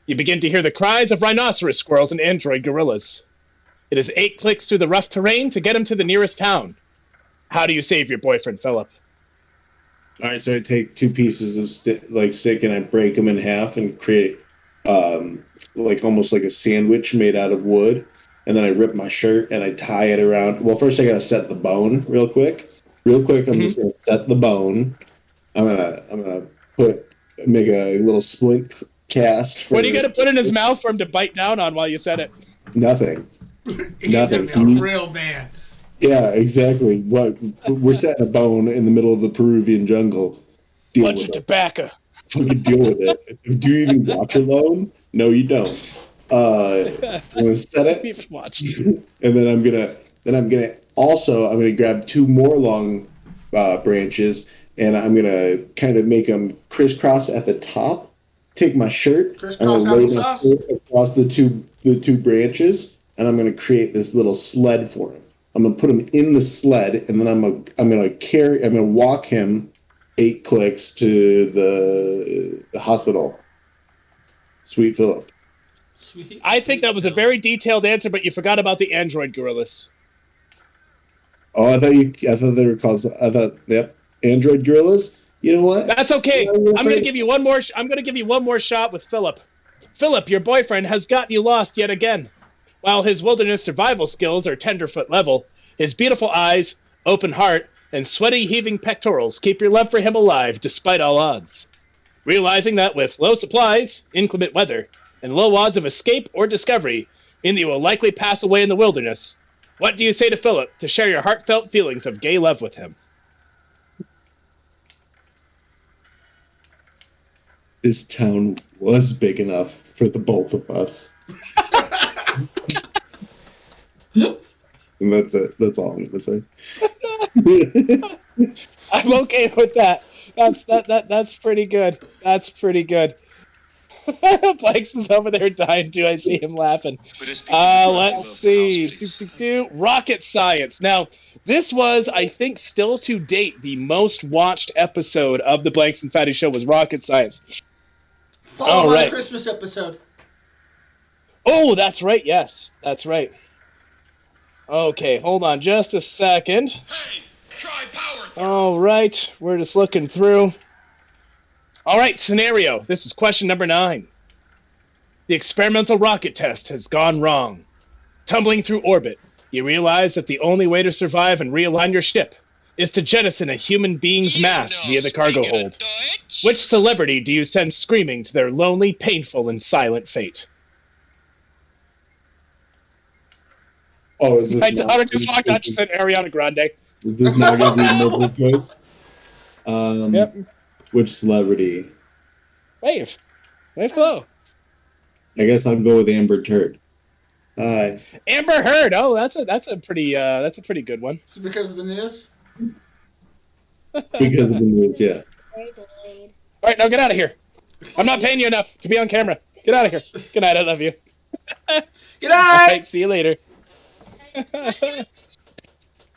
You begin to hear the cries of rhinoceros squirrels and android gorillas. It is 8 clicks through the rough terrain to get him to the nearest town. How do you save your boyfriend, Philip? All right, so I take 2 pieces of stick and I break them in half and create almost like a sandwich made out of wood. And then I rip my shirt and I tie it around. Well, first I gotta set the bone real quick. I'm just gonna set the bone. I'm gonna make a little splint cast. What are you gonna put in his mouth for him to bite down on while you set it? Nothing. Nothing. Gonna be a real man. Yeah, exactly. We're setting a bone in the middle of the Peruvian jungle. Bunch of tobacco. Fucking deal with it. Do you even watch alone? No, you don't. I'm gonna set it, and then I'm gonna grab 2 more long branches, and I'm gonna kind of make them crisscross at the top. Take my shirt, I'm gonna lay my shirt across the two branches, and I'm gonna create this little sled for him. I'm gonna put him in the sled, and then I'm gonna walk him 8 clicks to the hospital. Sweet Philip. Sweet. I think that was a very detailed answer, but you forgot about the android gorillas. Oh, I thought they were called. Yep, android gorillas. You know what? That's okay. I'm going to give you one more shot with Philip. Philip, your boyfriend has gotten you lost yet again. While his wilderness survival skills are tenderfoot level, his beautiful eyes, open heart, and sweaty heaving pectorals keep your love for him alive despite all odds. Realizing that with low supplies, inclement weather, and low odds of escape or discovery, mean that you will likely pass away in the wilderness, what do you say to Philip to share your heartfelt feelings of gay love with him? This town was big enough for the both of us. And that's it. That's all I'm going to say. I'm okay with that. That's pretty good. That's pretty good. Planks is over there dying too. I see him laughing. Let's see. Rocket science. Now, this was, I think, still to date, the most watched episode of the Blanks and Fatty Show was Rocket Science. Followed by the Christmas episode. Oh, that's right. Yes, that's right. Okay, hold on just a second. Hey, try power throws. All right, we're just looking through. All right, scenario. This is question number 9. The experimental rocket test has gone wrong. Tumbling through orbit, you realize that the only way to survive and realign your ship is to jettison a human being's mass via the cargo hold. Which celebrity do you send screaming to their lonely, painful, and silent fate? Oh, is this My daughter just walked out. She said Ariana Grande. Is this not going to be multiple choice? Yep. Which celebrity? Wave low. I guess I'll go with Amber Turd. Hi. Amber Heard. Oh, that's a pretty good one. Is it because of the news? Because of the news, yeah. All right, now get out of here. I'm not paying you enough to be on camera. Get out of here. Good night. I love you. Good night. All right, see you later.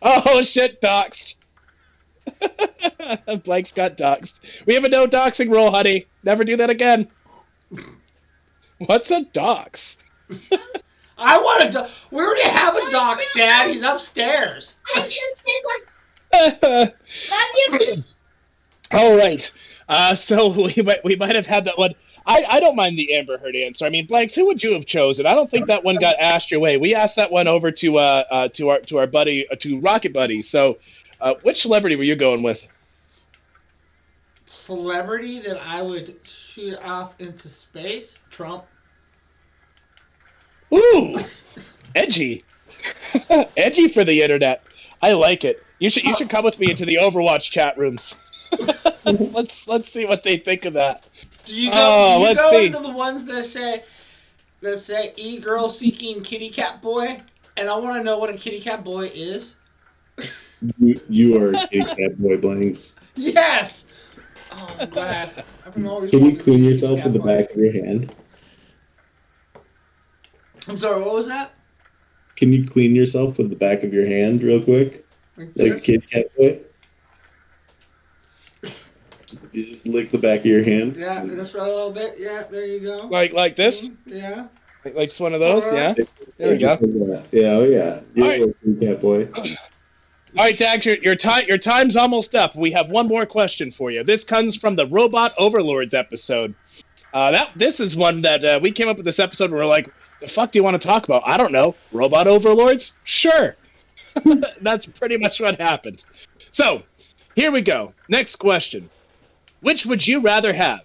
Oh shit, doxed. Blake's got doxed. We have a no doxing rule, honey. Never do that again. What's a dox? I want a we already have a dox, Dad. He's upstairs. All right. So we might have had that one. I don't mind the Amber Heard answer. I mean, Blanks, who would you have chosen? I don't think that one got asked your way. We asked that one over to our buddy to Rocket Buddy. So, which celebrity were you going with? Celebrity that I would shoot off into space? Trump. Ooh, edgy, edgy for the internet. I like it. You should come with me into the Overwatch chat rooms. let's see what they think of that. Do you go, let's see. into the ones that say e-girl seeking kitty cat boy? And I want to know what a kitty cat boy is. You are a kitty cat boy, Blanks. Yes! Oh, I'm glad. I've been always Can you wanting to clean be a yourself kitty with the cat boy. back of your hand? I'm sorry, what was that? Can you clean yourself with the back of your hand real quick? Like a kitty cat boy? You just lick the back of your hand. Yeah, just right a little bit. Yeah, there you go. Like this? Yeah. Like just one of those? Yeah. There we go. Yeah, oh yeah. You're All right. a kitty cat boy. All right, Dags, your time's almost up. We have one more question for you. This comes from the Robot Overlords episode. This is one that we came up with this episode and we're like, the fuck do you want to talk about? I don't know. Robot Overlords? Sure. That's pretty much what happened. So, here we go. Next question. Which would you rather have?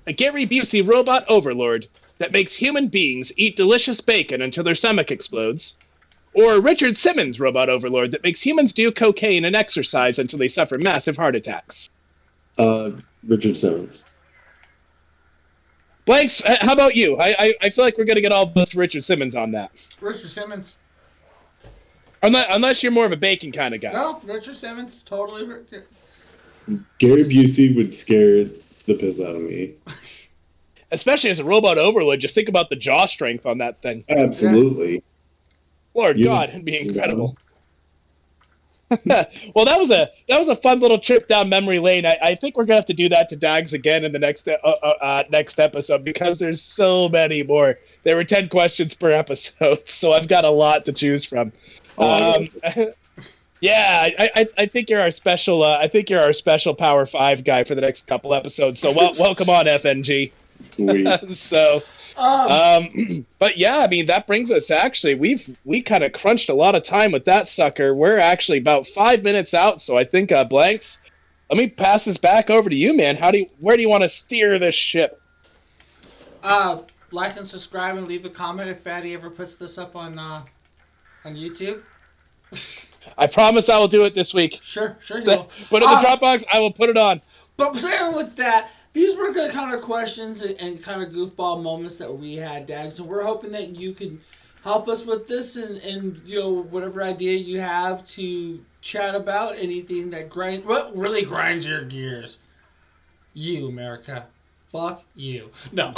A Gary Busey robot overlord that makes human beings eat delicious bacon until their stomach explodes? Or a Richard Simmons robot overlord that makes humans do cocaine and exercise until they suffer massive heart attacks? Richard Simmons. Blanks, how about you? I feel like we're going to get all of us Richard Simmons on that. Richard Simmons. Unless you're more of a bacon kind of guy. No, Richard Simmons. Totally. Gary Busey would scare the piss out of me. Especially as a robot overlord, just think about the jaw strength on that thing. Absolutely. Lord God, it'd be incredible. Well, that was a fun little trip down memory lane. I think we're gonna have to do that to Dags again in the next episode because there's so many more. There were 10 questions per episode, so I've got a lot to choose from. Yeah, I think you're our special. I think you're our special Power 5 guy for the next couple episodes. So welcome on, FNG. So, but yeah, I mean that brings us. Actually, we kind of crunched a lot of time with that sucker. We're actually about 5 minutes out. So I think Blanks. Let me pass this back over to you, man. Where do you want to steer this ship? Like and subscribe and leave a comment if Fattie ever puts this up on YouTube. I promise I will do it this week. Sure you will. Put it in the Dropbox. I will put it on. But saying with that, these were good kind of questions and kind of goofball moments that we had, Dags, and we're hoping that you could help us with this and whatever idea you have to chat about anything that what really grinds your gears. You, America. Fuck you. No.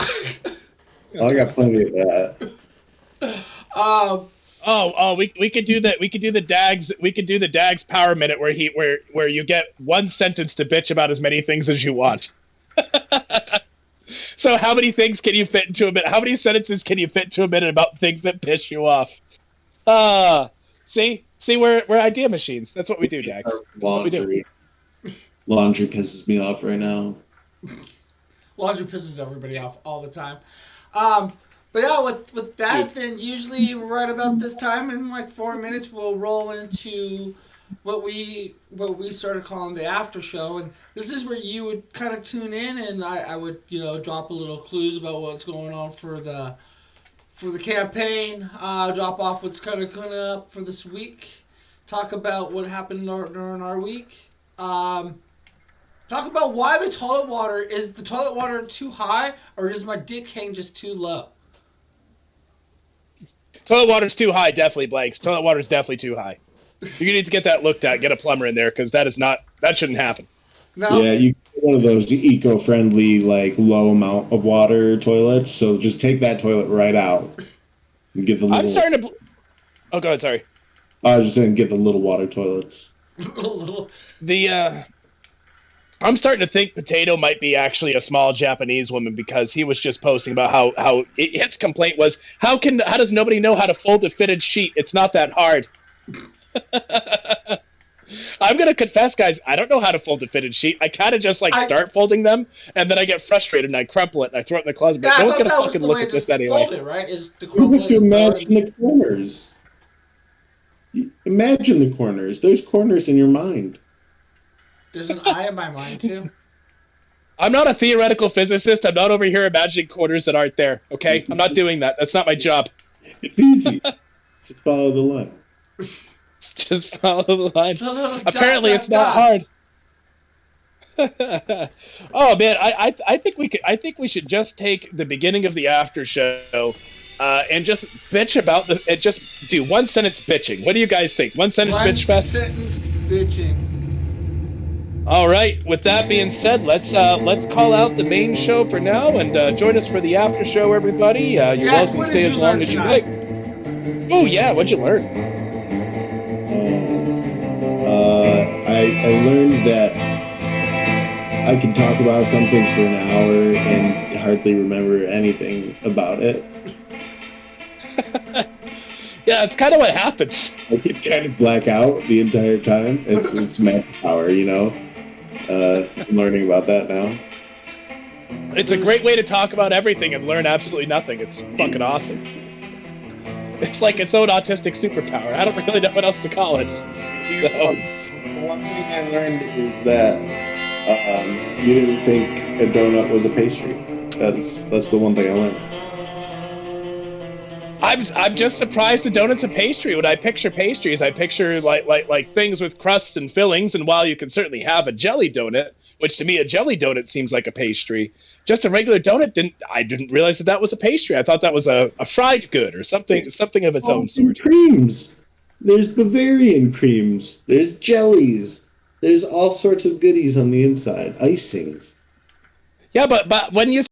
I got plenty of that. We could do that. We could do the Dags. We could do the Dags Power Minute where you get one sentence to bitch about as many things as you want. So how many things can you fit into a minute? How many sentences can you fit into a minute about things that piss you off? See, we're idea machines. That's what we do, Dags. Laundry. Laundry pisses me off right now. Laundry pisses everybody off all the time. But yeah, with that, then usually right about this time, in like 4 minutes, we'll roll into what we started calling the after show, and this is where you would kind of tune in, and I would drop a little clues about what's going on for the campaign, drop off what's kind of coming up for this week, talk about what happened during our week, talk about why the toilet water too high, or does my dick hang just too low? Toilet water's too high, definitely, Blanks. Toilet water's definitely too high. You need to get that looked at. Get a plumber in there, because that shouldn't happen. No. Yeah, you get one of those eco-friendly, like low amount of water toilets. So just take that toilet right out. And get the. I'm starting to. Oh, go ahead. Sorry. I was just saying, get the little water toilets. I'm starting to think Potato might be actually a small Japanese woman, because he was just posting about how his complaint was, how does nobody know how to fold a fitted sheet? It's not that hard. I'm gonna confess, guys, I don't know how to fold a fitted sheet. I kind of just start folding them, and then I get frustrated and I crumple it and I throw it in the closet. But no one's gonna fucking look at this anyway. Fold it, right? Is the You have to imagine the corners. Imagine the corners. There's corners in your mind. There's an eye in my mind too. I'm not a theoretical physicist. I'm not over here imagining corners that aren't there. Okay, I'm not doing that. That's not my job. It's easy. Just follow the line. Just follow the line. Apparently, it's not hard. Oh man, I think we could. I think we should just take the beginning of the after show, and just bitch about and just do one sentence bitching. What do you guys think? One sentence bitch fest. One sentence bitching. All right. With that being said, let's call out the main show for now, and join us for the after show, everybody. You're welcome to stay as long as you like. Oh yeah, what'd you learn? I learned that I can talk about something for an hour and hardly remember anything about it. Yeah, it's kind of what happens. I can kind of black out the entire time. It's magic power, I'm learning about that now. It's a great way to talk about everything and learn absolutely nothing. It's fucking awesome. It's like its own autistic superpower. I don't really know what else to call it. So. One thing I learned is that you didn't think a donut was a pastry. That's the one thing I learned. I'm just surprised a donut's a pastry. When I picture pastries, I picture like things with crusts and fillings. And while you can certainly have a jelly donut, which to me a jelly donut seems like a pastry, just a regular donut I didn't realize that was a pastry. I thought that was a fried good or something of its own sort. Creams. There's Bavarian creams. There's jellies. There's all sorts of goodies on the inside. Icings. Yeah, but when you